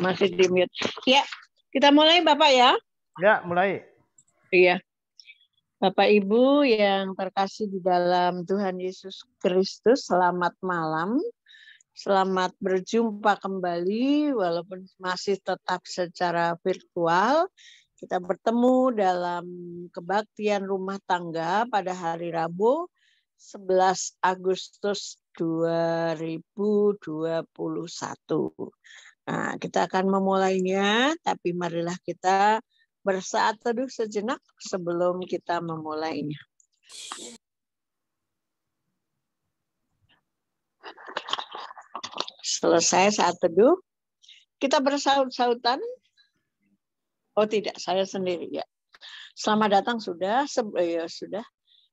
Masih di mute. Ya, kita mulai Bapak ya. Ya, mulai. Iya. Bapak Ibu yang terkasih di dalam Tuhan Yesus Kristus, selamat malam. Selamat berjumpa kembali walaupun masih tetap secara virtual. Kita bertemu dalam kebaktian rumah tangga pada hari Rabu 11 Agustus 2021. Nah, kita akan memulainya, tapi marilah kita bersaat teduh sejenak sebelum kita memulainya. Selesai saat teduh, kita bersaut-sautan. Oh tidak, saya sendiri ya. Selamat datang sudah, sudah.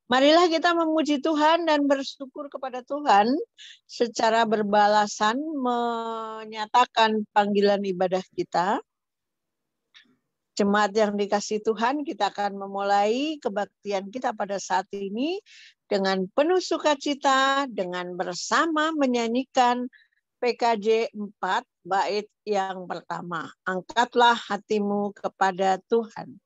Marilah kita memuji Tuhan dan bersyukur kepada Tuhan secara berbalasan menyatakan panggilan ibadah kita. Jemaat yang dikasihi Tuhan, kita akan memulai kebaktian kita pada saat ini dengan penuh sukacita, dengan bersama menyanyikan PKJ 4 bait yang pertama. Angkatlah hatimu kepada Tuhan.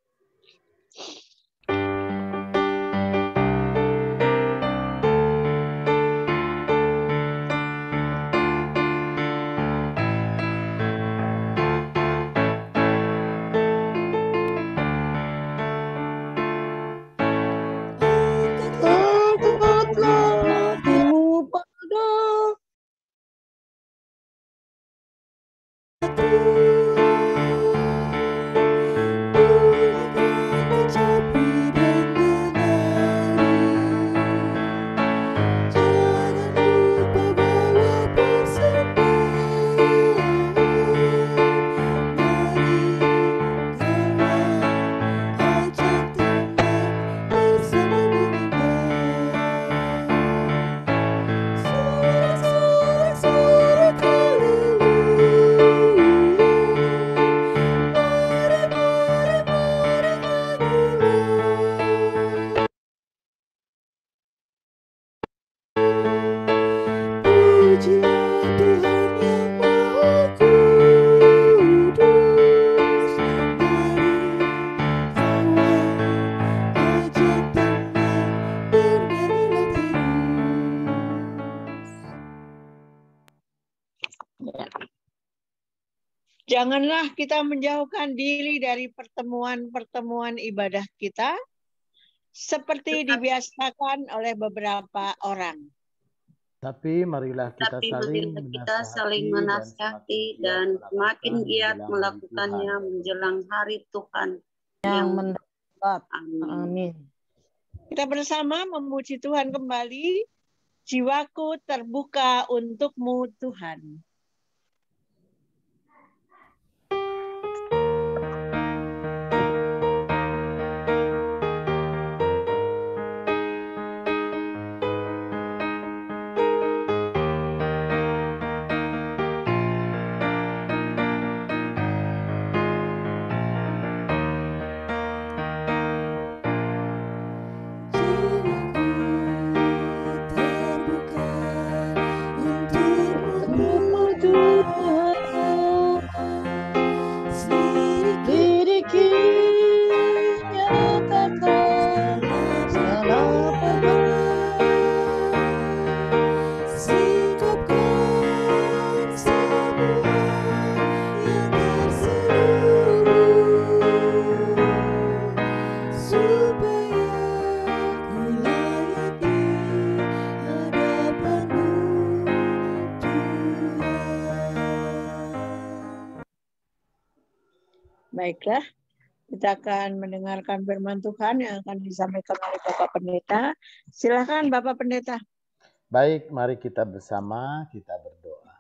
Janganlah kita menjauhkan diri dari pertemuan-pertemuan ibadah kita seperti dibiasakan oleh beberapa orang. Tapi marilah kita saling menasihati dan semakin giat melakukannya menjelang hari Tuhan yang mendekat. Amin. Kita bersama memuji Tuhan kembali. Jiwaku terbuka untukmu Tuhan. Baiklah, kita akan mendengarkan firman Tuhan yang akan disampaikan oleh Bapak Pendeta. Silakan Bapak Pendeta. Baik, mari kita bersama kita berdoa.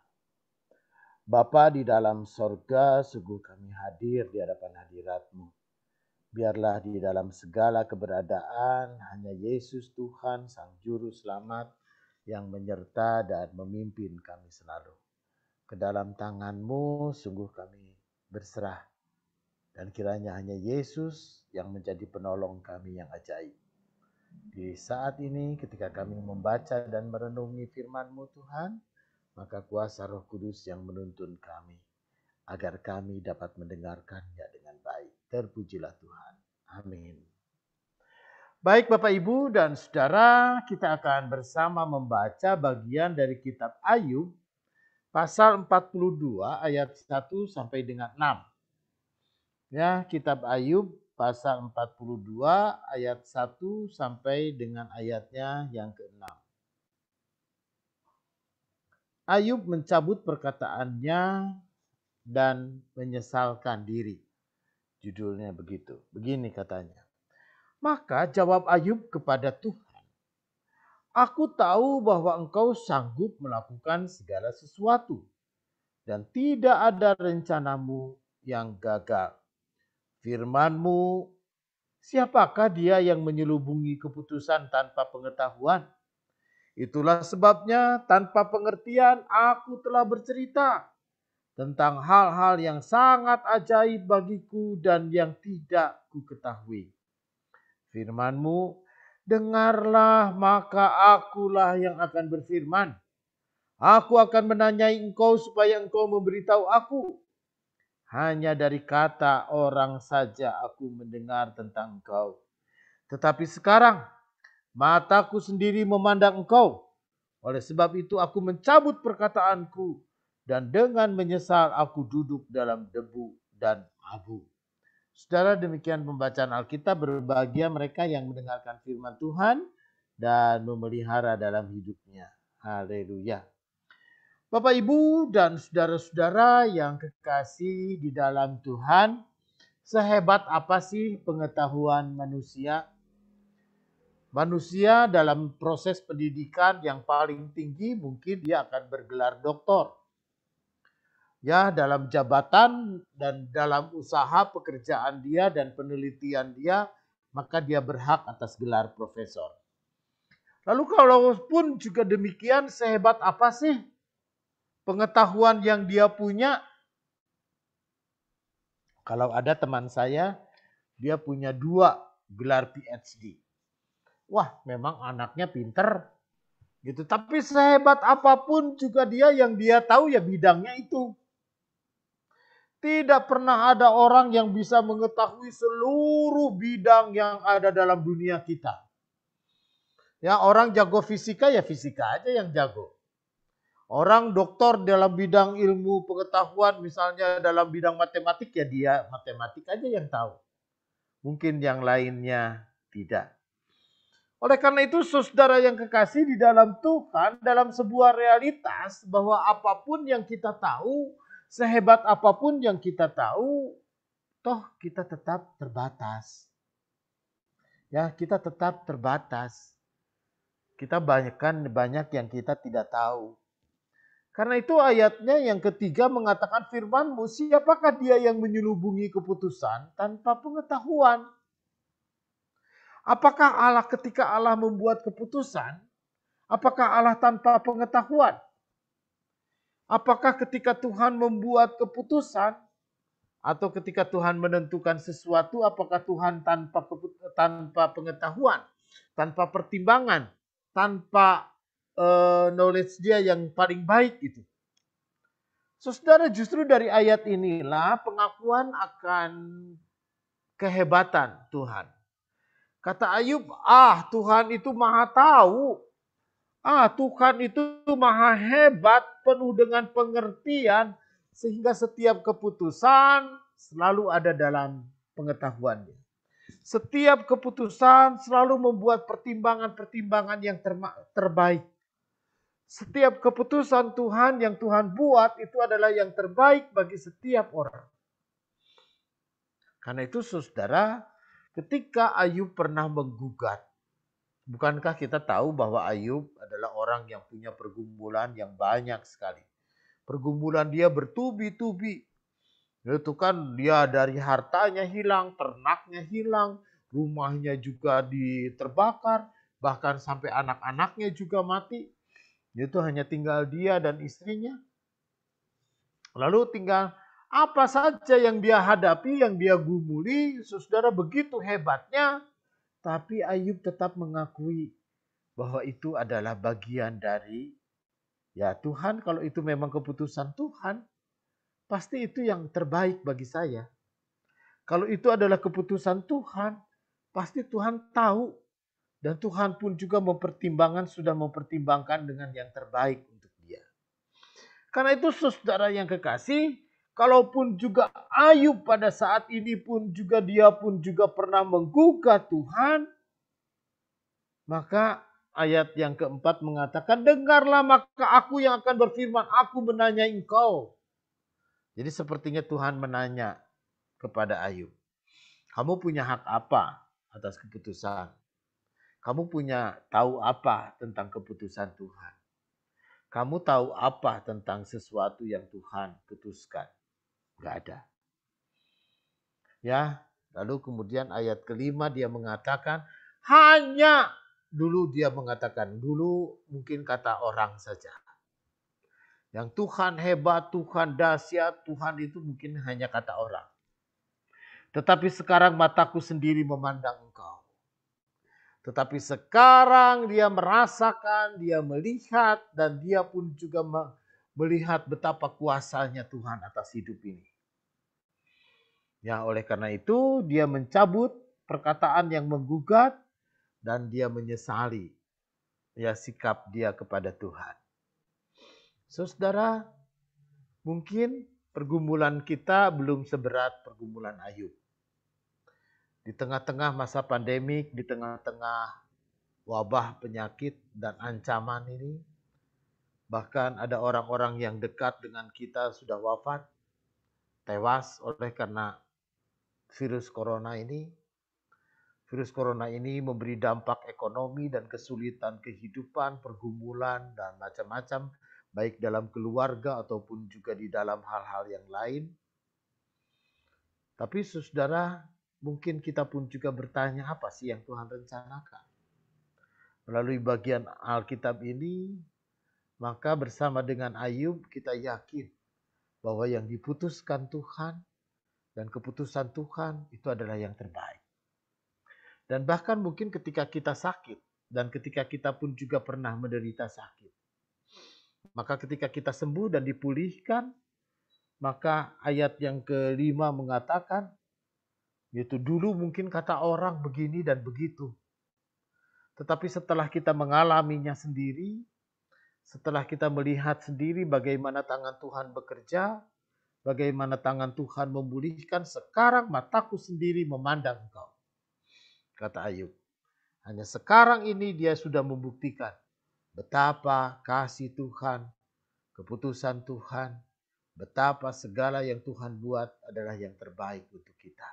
Bapa di dalam sorga, sungguh kami hadir di hadapan hadirat-Mu. Biarlah di dalam segala keberadaan hanya Yesus Tuhan, Sang Juru Selamat, yang menyerta dan memimpin kami selalu. Ke dalam tangan-Mu sungguh kami berserah. Dan kiranya hanya Yesus yang menjadi penolong kami yang ajaib. Di saat ini ketika kami membaca dan merenungi firman-Mu Tuhan, maka kuasa Roh Kudus yang menuntun kami, agar kami dapat mendengarkannya dengan baik. Terpujilah Tuhan. Amin. Baik Bapak Ibu dan Saudara, kita akan bersama membaca bagian dari kitab Ayub pasal 42 ayat 1 sampai dengan 6. Ya, kitab Ayub pasal 42 ayat 1 sampai dengan ayatnya yang ke-6. Ayub mencabut perkataannya dan menyesalkan diri. Judulnya begitu. Begini katanya. Maka jawab Ayub kepada Tuhan, "Aku tahu bahwa Engkau sanggup melakukan segala sesuatu, dan tidak ada rencanamu yang gagal. Firman-Mu, siapakah dia yang menyelubungi keputusan tanpa pengetahuan? Itulah sebabnya tanpa pengertian aku telah bercerita tentang hal-hal yang sangat ajaib bagiku dan yang tidak ku ketahui. Firman-Mu, dengarlah, maka akulah yang akan berfirman. Aku akan menanyai Engkau supaya Engkau memberitahu aku. Hanya dari kata orang saja aku mendengar tentang Engkau. Tetapi sekarang mataku sendiri memandang Engkau. Oleh sebab itu aku mencabut perkataanku dan dengan menyesal aku duduk dalam debu dan abu." Saudara, demikian pembacaan Alkitab. Berbahagia mereka yang mendengarkan firman Tuhan dan memelihara dalam hidupnya. Haleluya. Bapak, Ibu, dan saudara-saudara yang kekasih di dalam Tuhan, sehebat apa sih pengetahuan manusia? Manusia dalam proses pendidikan yang paling tinggi mungkin dia akan bergelar doktor. Ya, dalam jabatan dan dalam usaha pekerjaan dia dan penelitian dia, maka dia berhak atas gelar profesor. Lalu kalaupun juga demikian, sehebat apa sih pengetahuan yang dia punya? Kalau ada teman saya, dia punya 2 gelar PhD. Wah, memang anaknya pinter gitu. Tapi sehebat apapun juga yang dia tahu ya bidangnya itu. Tidak pernah ada orang yang bisa mengetahui seluruh bidang yang ada dalam dunia kita. Ya, orang jago fisika ya fisika aja yang jago. Orang doktor dalam bidang ilmu pengetahuan, misalnya dalam bidang matematik ya dia matematik aja yang tahu. Mungkin yang lainnya tidak. Oleh karena itu, saudara yang kekasih di dalam Tuhan, dalam sebuah realitas bahwa apapun yang kita tahu, sehebat apapun yang kita tahu, toh kita tetap terbatas. Ya, kita tetap terbatas. Kita banyak yang kita tidak tahu. Karena itu ayatnya yang ketiga mengatakan, firman-Mu, siapakah dia yang menyelubungi keputusan tanpa pengetahuan? Apakah Allah ketika Allah membuat keputusan, apakah Allah tanpa pengetahuan? Apakah ketika Tuhan membuat keputusan atau ketika Tuhan menentukan sesuatu, apakah Tuhan tanpa pengetahuan, tanpa pertimbangan, tanpa knowledge dia yang paling baik itu? Saudara, justru dari ayat inilah pengakuan akan kehebatan Tuhan. Kata Ayub, Tuhan itu maha tahu. Tuhan itu maha hebat, penuh dengan pengertian, sehingga setiap keputusan selalu ada dalam pengetahuannya. Setiap keputusan selalu membuat pertimbangan-pertimbangan yang terbaik. Setiap keputusan Tuhan yang Tuhan buat itu adalah yang terbaik bagi setiap orang. Karena itu saudara, ketika Ayub pernah menggugat, bukankah kita tahu bahwa Ayub adalah orang yang punya pergumulan yang banyak sekali. Pergumulan dia bertubi-tubi. Itu kan dia dari hartanya hilang, ternaknya hilang, rumahnya juga terbakar, bahkan sampai anak-anaknya juga mati. Itu hanya tinggal dia dan istrinya. Lalu tinggal apa saja yang dia hadapi, yang dia gumuli, saudara, begitu hebatnya. Tapi Ayub tetap mengakui bahwa itu adalah bagian dari Ya Tuhan, kalau itu memang keputusan Tuhan, pasti itu yang terbaik bagi saya. Kalau itu adalah keputusan Tuhan, pasti Tuhan tahu. Dan Tuhan pun juga sudah mempertimbangkan dengan yang terbaik untuk dia. Karena itu saudara yang kekasih, kalaupun juga Ayub pada saat ini dia pun juga pernah menggugah Tuhan, maka ayat yang keempat mengatakan, dengarlah maka aku yang akan berfirman, aku menanyai engkau. Jadi sepertinya Tuhan menanya kepada Ayub, kamu punya hak apa atas keputusan? Kamu tahu apa tentang keputusan Tuhan? Kamu tahu apa tentang sesuatu yang Tuhan putuskan? Gak ada. Ya, lalu kemudian ayat kelima dia mengatakan, dulu mungkin kata orang saja. Yang Tuhan hebat, Tuhan dahsyat, Tuhan itu mungkin hanya kata orang. Tetapi sekarang mataku sendiri memandang engkau. Tetapi sekarang dia merasakan, dia melihat, dan dia pun juga melihat betapa kuasanya Tuhan atas hidup ini. Ya, oleh karena itu dia mencabut perkataan yang menggugat dan dia menyesali ya sikap dia kepada Tuhan. Saudara, mungkin pergumulan kita belum seberat pergumulan Ayub. Di tengah-tengah masa pandemik, di tengah-tengah wabah penyakit dan ancaman ini, bahkan ada orang-orang yang dekat dengan kita sudah wafat, tewas oleh karena virus corona ini. Virus corona ini memberi dampak ekonomi dan kesulitan kehidupan, pergumulan, dan macam-macam, baik dalam keluarga ataupun juga di dalam hal-hal yang lain. Tapi saudara, mungkin kita pun juga bertanya apa sih yang Tuhan rencanakan. Melalui bagian Alkitab ini, maka bersama dengan Ayub kita yakin bahwa yang diputuskan Tuhan dan keputusan Tuhan itu adalah yang terbaik. Dan bahkan mungkin ketika kita sakit dan ketika kita pun juga pernah menderita sakit, maka ketika kita sembuh dan dipulihkan, maka ayat yang kelima mengatakan, yaitu dulu mungkin kata orang begini dan begitu. Tetapi setelah kita mengalaminya sendiri, setelah kita melihat sendiri bagaimana tangan Tuhan bekerja, bagaimana tangan Tuhan memulihkan, sekarang mataku sendiri memandang engkau. Kata Ayub. Hanya sekarang ini dia sudah membuktikan betapa kasih Tuhan, keputusan Tuhan, betapa segala yang Tuhan buat adalah yang terbaik untuk kita.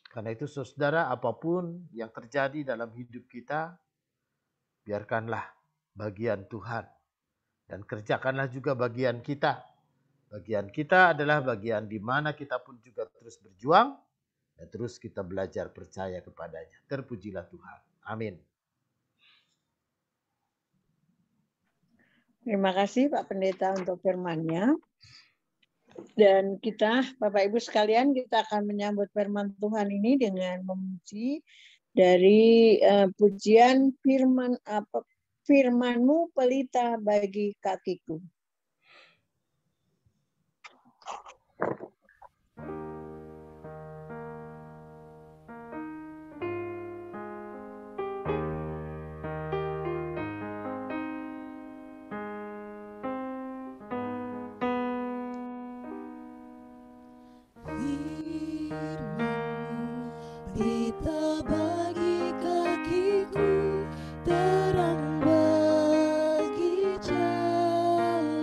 Karena itu saudara, apapun yang terjadi dalam hidup kita, biarkanlah bagian Tuhan. Dan kerjakanlah juga bagian kita. Bagian kita adalah bagian di mana kita pun juga terus berjuang dan terus kita belajar percaya kepadanya. Terpujilah Tuhan. Amin. Terima kasih Pak Pendeta untuk firman-Nya. Dan kita, Bapak Ibu sekalian, kita akan menyambut firman Tuhan ini dengan memuji dari pujian firman-Mu pelita bagi kakiku. Pelita bagi kakiku, terang bagi jalan.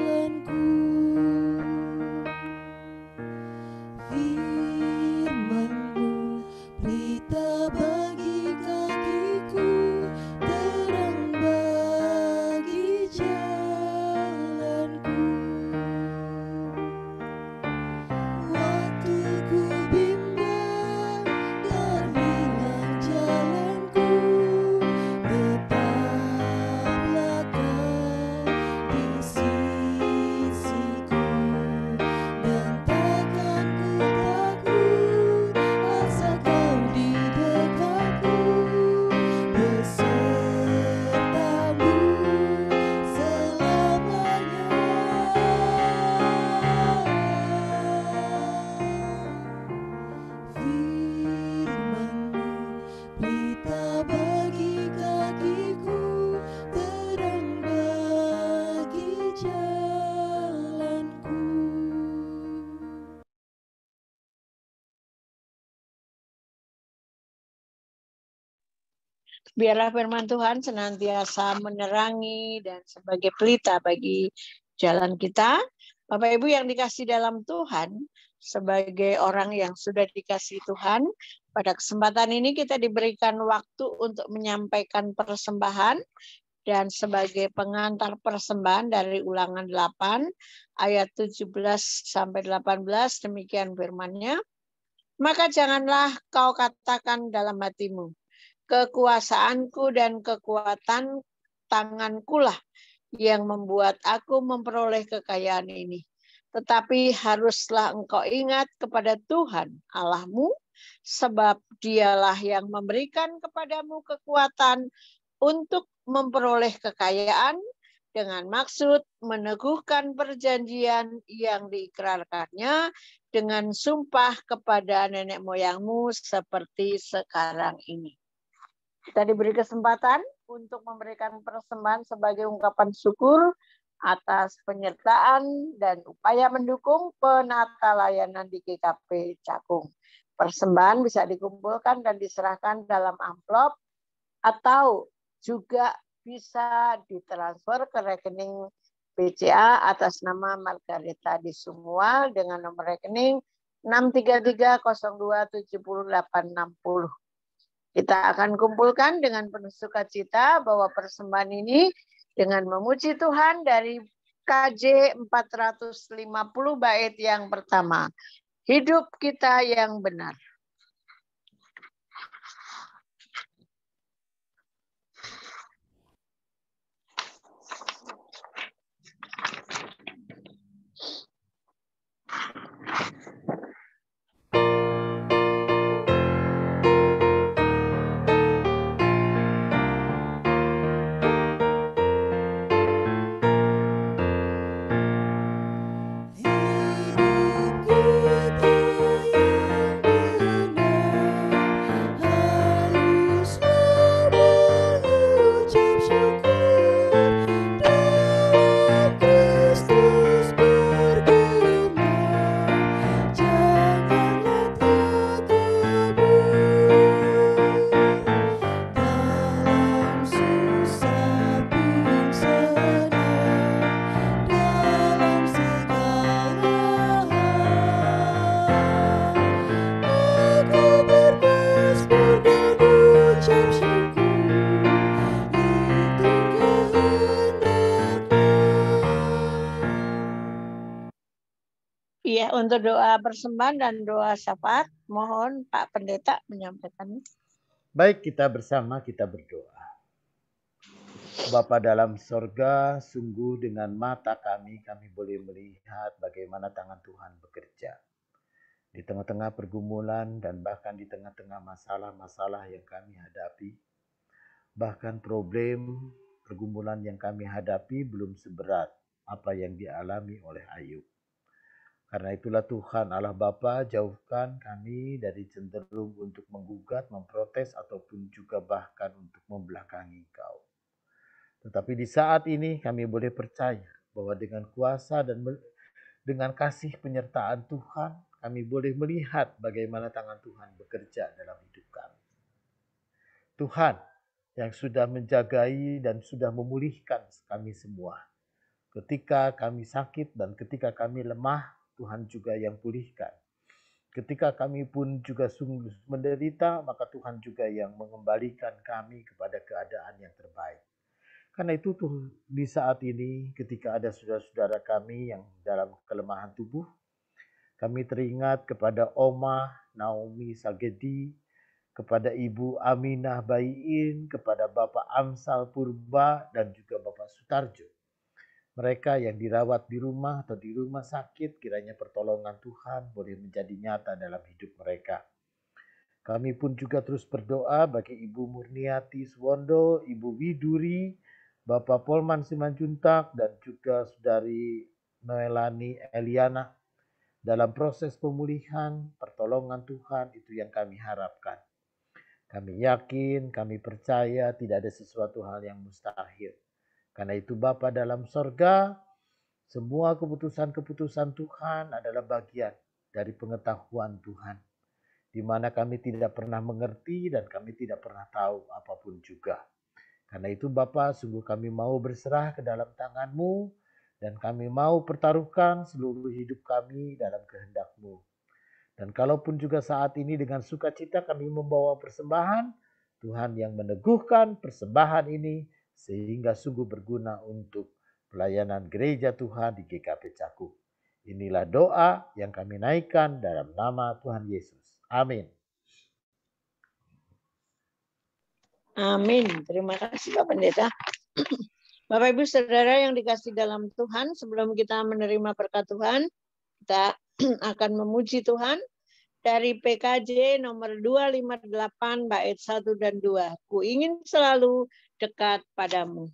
Biarlah firman Tuhan senantiasa menerangi dan sebagai pelita bagi jalan kita. Bapak Ibu yang dikasih dalam Tuhan, sebagai orang yang sudah dikasih Tuhan, pada kesempatan ini kita diberikan waktu untuk menyampaikan persembahan, dan sebagai pengantar persembahan dari Ulangan 8 ayat 17 sampai 18, demikian firman-Nya. Maka janganlah kau katakan dalam hatimu, kekuasaanku dan kekuatan tangankulah yang membuat aku memperoleh kekayaan ini. Tetapi haruslah engkau ingat kepada Tuhan Allahmu, sebab dialah yang memberikan kepadamu kekuatan untuk memperoleh kekayaan dengan maksud meneguhkan perjanjian yang diikrarkannya dengan sumpah kepada nenek moyangmu seperti sekarang ini. Kita diberi kesempatan untuk memberikan persembahan sebagai ungkapan syukur atas penyertaan dan upaya mendukung penata layanan di GKP Cakung. Persembahan bisa dikumpulkan dan diserahkan dalam amplop atau juga bisa ditransfer ke rekening BCA atas nama Margareta di Sumual dengan nomor rekening 633027860. Kita akan kumpulkan dengan penuh sukacita bahwa persembahan ini dengan memuji Tuhan dari KJ 450 bait yang pertama. Hidup kita yang benar. Iya, untuk doa persembahan dan doa syafaat, mohon Pak Pendeta menyampaikan. Baik, kita bersama kita berdoa. Bapa dalam sorga, sungguh dengan mata kami boleh melihat bagaimana tangan Tuhan bekerja. Di tengah-tengah pergumulan dan bahkan di tengah-tengah masalah-masalah yang kami hadapi. Bahkan problem, pergumulan yang kami hadapi belum seberat apa yang dialami oleh Ayub. Karena itulah Tuhan Allah Bapa, jauhkan kami dari cenderung untuk menggugat, memprotes, ataupun juga bahkan untuk membelakangi Engkau. Tetapi di saat ini kami boleh percaya bahwa dengan kuasa dan dengan kasih penyertaan Tuhan, kami boleh melihat bagaimana tangan Tuhan bekerja dalam hidup kami. Tuhan yang sudah menjagai dan sudah memulihkan kami semua. Ketika kami sakit dan ketika kami lemah, Tuhan juga yang pulihkan. Ketika kami pun juga sungguh menderita, maka Tuhan juga yang mengembalikan kami kepada keadaan yang terbaik. Karena itu tuh di saat ini ketika ada saudara-saudara kami yang dalam kelemahan tubuh, kami teringat kepada Oma Naomi Sagedi, kepada Ibu Aminah Bayin, kepada Bapak Amsal Purba dan juga Bapak Sutarjo. Mereka yang dirawat di rumah atau di rumah sakit, kiranya pertolongan Tuhan boleh menjadi nyata dalam hidup mereka. Kami pun juga terus berdoa bagi Ibu Murniati Suwondo, Ibu Widuri, Bapak Polman Simanjuntak, dan juga Saudari Noelani Eliana. Dalam proses pemulihan, pertolongan Tuhan itu yang kami harapkan. Kami yakin, kami percaya tidak ada sesuatu hal yang mustahil. Karena itu Bapa dalam sorga, semua keputusan-keputusan Tuhan adalah bagian dari pengetahuan Tuhan. di mana kami tidak pernah mengerti dan kami tidak pernah tahu apapun juga. Karena itu Bapa, sungguh kami mau berserah ke dalam tangan-Mu, dan kami mau pertaruhkan seluruh hidup kami dalam kehendak-Mu. Dan kalaupun juga saat ini dengan sukacita kami membawa persembahan, Tuhan yang meneguhkan persembahan ini sehingga sungguh berguna untuk pelayanan gereja Tuhan di GKP Cakung. Inilah doa yang kami naikkan dalam nama Tuhan Yesus. Amin. Amin. Terima kasih Pak Pendeta. Bapak Ibu Saudara yang dikasih dalam Tuhan, sebelum kita menerima berkat Tuhan, kita akan memuji Tuhan dari PKJ nomor 258 bait 1 dan 2. Ku ingin selalu dekat padamu.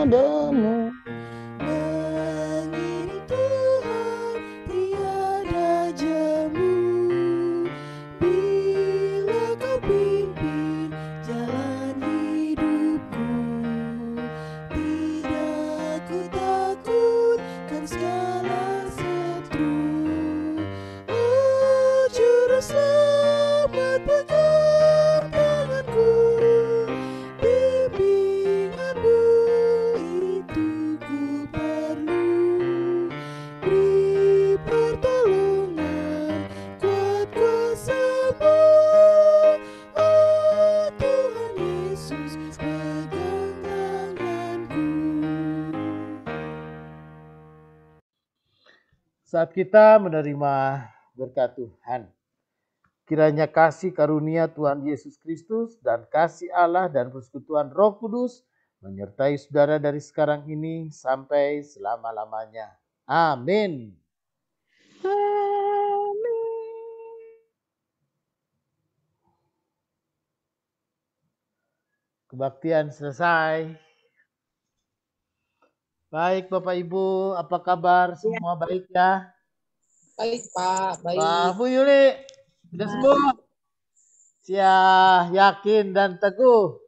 Padamu mengiring Tuhan tiada jemu, bila kau pimpin jalan hidupku, tidak ku takutkan segala setru. Oh Juru Selamat, pegang tanganku, bimbinganmu itu ku perlu. Beri pertolongan, kuat kuasa-Mu, oh Tuhan Yesus, pegang tanganku. Saat kita menerima berkat Tuhan, kiranya kasih karunia Tuhan Yesus Kristus dan kasih Allah dan persekutuan Roh Kudus menyertai saudara dari sekarang ini sampai selama-lamanya. Amin. Kebaktian selesai. Baik Bapak Ibu, apa kabar? Semua baik ya? Baik Pak, baik. Pak Bu Yuli, sudah sembuh? Yakin dan teguh.